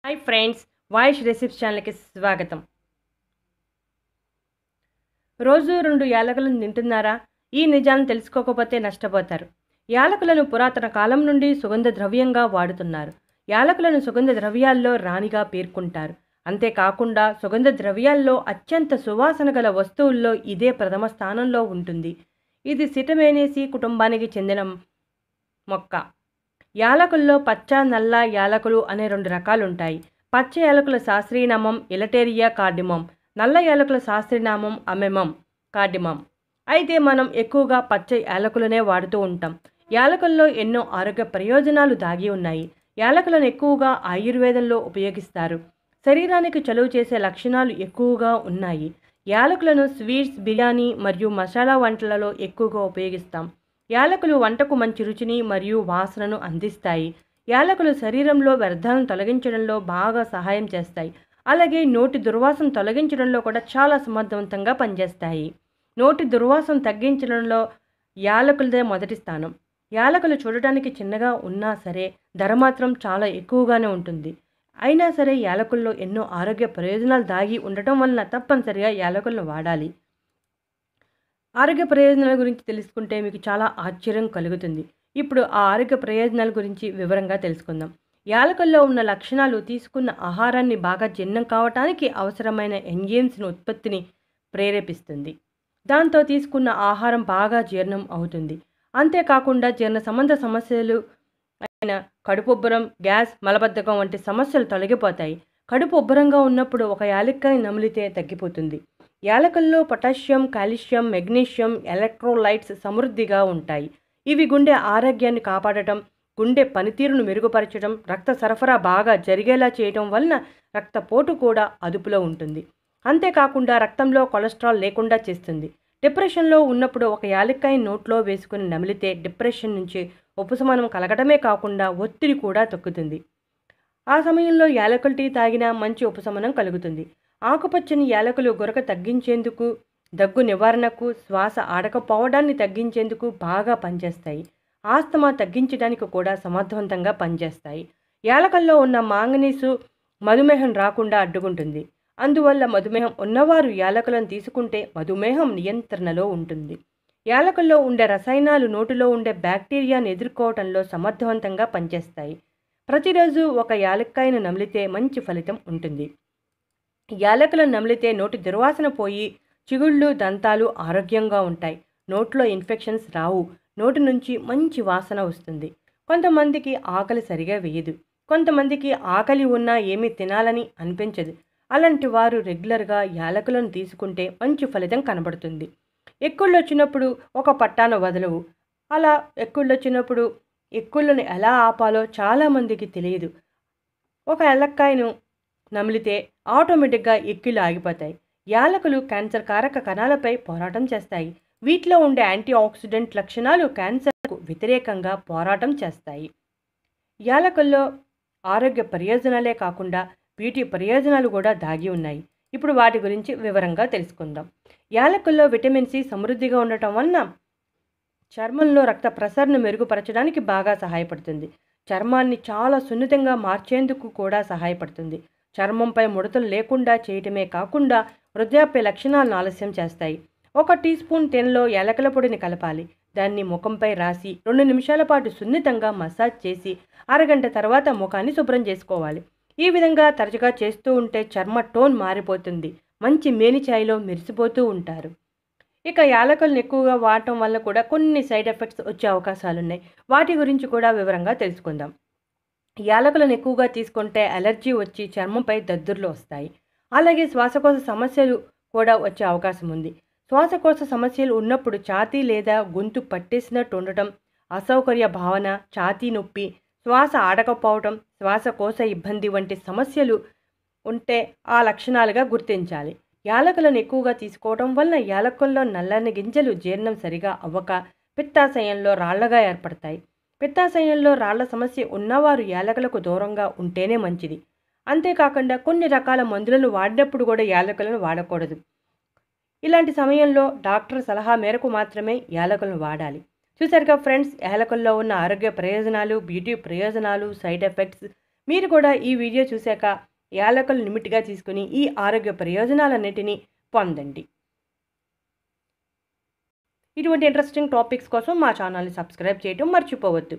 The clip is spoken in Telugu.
హాయ్ ఫ్రెండ్స్, వాయిష్ రెసిప్స్ ఛానల్కి స్వాగతం. రోజు 2 యాలకులను తింటున్నారా? ఈ నిజాలను తెలుసుకోకపోతే నష్టపోతారు. యాలకులను పురాతన కాలం నుండి సుగంధ ద్రవ్యంగా వాడుతున్నారు. యాలకులను సుగంధ ద్రవ్యాల్లో రాణిగా పేర్కొంటారు. అంతేకాకుండా సుగంధ ద్రవ్యాల్లో అత్యంత సువాసన గల వస్తువుల్లో ఇదే ప్రథమ స్థానంలో ఉంటుంది. ఇది సిటమేనేసి కుటుంబానికి చెందిన మొక్క. యాలకుల్లో పచ్చ, నల్ల యాలకులు అనే 2 రకాలుంటాయి. పచ్చ యాలకుల శాస్త్రీయనామం ఎలటేరియా కార్డిమమ్, నల్ల యాలకుల శాస్త్రీయనామం అమెమమ్ కార్డిమమ్. అయితే మనం ఎక్కువగా పచ్చ యాలకులనే వాడుతూ ఉంటాం. యాలకుల్లో ఎన్నో ఆరోగ్య ప్రయోజనాలు దాగి ఉన్నాయి. యాలకులను ఎక్కువగా ఆయుర్వేదంలో ఉపయోగిస్తారు. శరీరానికి చలువ చేసే లక్షణాలు ఎక్కువగా ఉన్నాయి. యాలకులను స్వీట్స్, బిర్యానీ మరియు మసాలా వంటలలో ఎక్కువగా ఉపయోగిస్తాం. యాలకులు వంటకు మంచి రుచిని మరియు వాసనను అందిస్తాయి. యాలకులు శరీరంలో వ్యర్థాలను తొలగించడంలో బాగా సహాయం చేస్తాయి. అలాగే నోటి దుర్వాసన తొలగించడంలో కూడా చాలా సమర్థవంతంగా పనిచేస్తాయి. నోటి దుర్వాసన తగ్గించడంలో యాలకులదే మొదటి స్థానం. యాలకులు చూడటానికి చిన్నగా ఉన్నా సరే ధర మాత్రం చాలా ఎక్కువగానే ఉంటుంది. అయినా సరే యాలకుల్లో ఎన్నో ఆరోగ్య ప్రయోజనాలు దాగి ఉండటం వలన తప్పనిసరిగా యాలకులను వాడాలి. ఆరోగ్య ప్రయోజనాల గురించి తెలుసుకుంటే మీకు చాలా ఆశ్చర్యం కలుగుతుంది. ఇప్పుడు ఆ ఆరోగ్య ప్రయోజనాల గురించి వివరంగా తెలుసుకుందాం. యాలకుల్లో ఉన్న లక్షణాలు తీసుకున్న ఆహారాన్ని బాగా జీర్ణం కావటానికి అవసరమైన ఎంజైమ్స్ను ఉత్పత్తిని ప్రేరేపిస్తుంది. దాంతో తీసుకున్న ఆహారం బాగా జీర్ణం అవుతుంది. అంతేకాకుండా జీర్ణ సంబంధ సమస్యలు అయిన కడుపుబ్బరం, గ్యాస్, మలబద్ధకం వంటి సమస్యలు తొలగిపోతాయి. కడుపు ఉబ్బరంగా ఉన్నప్పుడు ఒక యాలక్కాయ నమిలితే తగ్గిపోతుంది. యాలకుల్లో పొటాషియం, కాల్షియం, మెగ్నీషియం, ఎలక్ట్రోలైట్స్ సమృద్ధిగా ఉంటాయి. ఇవి గుండె ఆరోగ్యాన్ని కాపాడటం, గుండె పనితీరును మెరుగుపరచడం, రక్త సరఫరా బాగా జరిగేలా చేయటం వలన రక్తపోటు కూడా అదుపులో ఉంటుంది. అంతేకాకుండా రక్తంలో కొలెస్ట్రాల్ లేకుండా చేస్తుంది. డిప్రెషన్లో ఉన్నప్పుడు ఒక యాలక్కాయ నోట్లో వేసుకుని నమిలితే డిప్రెషన్ నుంచి ఉపశమనం కలగడమే కాకుండా ఒత్తిడి కూడా తగ్గుతుంది. ఆ సమయంలో యాలకుల టీ తాగినా మంచి ఉపశమనం కలుగుతుంది. ఆకుపచ్చని యాలకులు గురక తగ్గించేందుకు, దగ్గు నివారణకు, శ్వాస ఆడకపోవడాన్ని తగ్గించేందుకు బాగా పనిచేస్తాయి. ఆస్తమా తగ్గించడానికి కూడా సమర్థవంతంగా పనిచేస్తాయి. యాలకల్లో ఉన్న మాంగనీసు మధుమేహం రాకుండా అడ్డుకుంటుంది. అందువల్ల మధుమేహం ఉన్నవారు యాలకులను తీసుకుంటే మధుమేహం నియంత్రణలో ఉంటుంది. యాలకుల్లో ఉండే రసాయనాలు నోటిలో ఉండే బ్యాక్టీరియాను ఎదుర్కోవడంలో సమర్థవంతంగా పనిచేస్తాయి. ప్రతిరోజు ఒక యాలక్కాయను నమిలితే మంచి ఫలితం ఉంటుంది. యాలకులను నమిలితే నోటి దుర్వాసన పోయి చిగుళ్ళు, దంతాలు ఆరోగ్యంగా ఉంటాయి. నోట్లో ఇన్ఫెక్షన్స్ రావు. నోటి నుంచి మంచి వాసన వస్తుంది. కొంతమందికి ఆకలి సరిగా వేయదు. కొంతమందికి ఆకలి ఉన్నా ఏమీ తినాలని అనిపించదు. అలాంటి వారు రెగ్యులర్గా యాలకులను తీసుకుంటే మంచి ఫలితం కనబడుతుంది. ఎక్కుళ్ళు వచ్చినప్పుడు ఒక పట్టాన వదలవు. అలా ఎక్కుళ్ళు వచ్చినప్పుడు ఎక్కుళ్ళను ఎలా ఆపాలో చాలామందికి తెలియదు. ఒక యాలక్కాయను నమిలితే ఆటోమేటిక్గా ఎక్కిళ్ళు ఆగిపోతాయి. యాలకులు క్యాన్సర్ కారక కణాలపై పోరాటం చేస్తాయి. వీటిలో ఉండే యాంటీ ఆక్సిడెంట్ లక్షణాలు క్యాన్సర్కు వ్యతిరేకంగా పోరాటం చేస్తాయి. యాలకుల్లో ఆరోగ్య ప్రయోజనాలే కాకుండా వీటి ప్రయోజనాలు కూడా దాగి ఉన్నాయి. ఇప్పుడు వాటి గురించి వివరంగా తెలుసుకుందాం. యాలకుల్లో విటమిన్ సి సమృద్ధిగా ఉండటం వలన చర్మంలో రక్త ప్రసరణ మెరుగుపరచడానికి బాగా సహాయపడుతుంది. చర్మాన్ని చాలా సున్నితంగా మార్చేందుకు కూడా సహాయపడుతుంది. చర్మంపై ముడతలు లేకుండా చేయటమే కాకుండా వృద్ధాప్య లక్షణాలను ఆలస్యం చేస్తాయి. 1 టీ స్పూన్ తేనెలో యాలకుల పొడిని కలపాలి. దాన్ని ముఖంపై రాసి 2 నిమిషాల పాటు సున్నితంగా మసాజ్ చేసి అరగంట తర్వాత ముఖాన్ని శుభ్రం చేసుకోవాలి. ఈ విధంగా తరచుగా చేస్తూ ఉంటే చర్మ టోన్ మారిపోతుంది. మంచి మేనిఛాయలో మెరిసిపోతూ ఉంటారు. ఇక యాలకులను ఎక్కువగా వాడటం వల్ల కూడా కొన్ని సైడ్ ఎఫెక్ట్స్ వచ్చే అవకాశాలున్నాయి. వాటి గురించి కూడా వివరంగా తెలుసుకుందాం. యాలకులను ఎక్కువగా తీసుకుంటే అలర్జీ వచ్చి చర్మంపై దద్దుర్లు వస్తాయి. అలాగే శ్వాసకోశ సమస్యలు కూడా వచ్చే అవకాశం ఉంది. శ్వాసకోశ సమస్యలు ఉన్నప్పుడు ఛాతీ లేదా గొంతు పట్టేసినట్టు ఉండటం, అసౌకర్య భావన, ఛాతీ నొప్పి, శ్వాస ఆడకపోవటం, శ్వాసకోశ ఇబ్బంది వంటి సమస్యలు ఉంటే ఆ లక్షణాలుగా గుర్తించాలి. యాలకులను ఎక్కువగా తీసుకోవడం వలన యాలకుల్లో నల్లని గింజలు జీర్ణం సరిగా అవ్వక పిత్తాశయంలో రాళ్లగా ఏర్పడతాయి. పిత్తాశయంలో రాళ్ల సమస్య ఉన్నవారు యాలకులకు దూరంగా ఉంటేనే మంచిది. అంతేకాకుండా కొన్ని రకాల మందులను వాడినప్పుడు కూడా యాలకులను వాడకూడదు. ఇలాంటి సమయంలో డాక్టర్ సలహా మేరకు మాత్రమే యాలకులను వాడాలి. చూసారుగా ఫ్రెండ్స్, యాలకుల్లో ఉన్న ఆరోగ్య ప్రయోజనాలు, బ్యూటీ ప్రయోజనాలు, సైడ్ ఎఫెక్ట్స్ మీరు కూడా ఈ వీడియో చూశాక యాలకులు లిమిట్గా తీసుకుని ఈ ఆరోగ్య ప్రయోజనాలన్నిటినీ పొందండి. ఇటువంటి ఇంట్రెస్టింగ్ టాపిక్స్ కోసం మా ఛానల్ని సబ్స్క్రైబ్ చేయడం మర్చిపోవద్దు.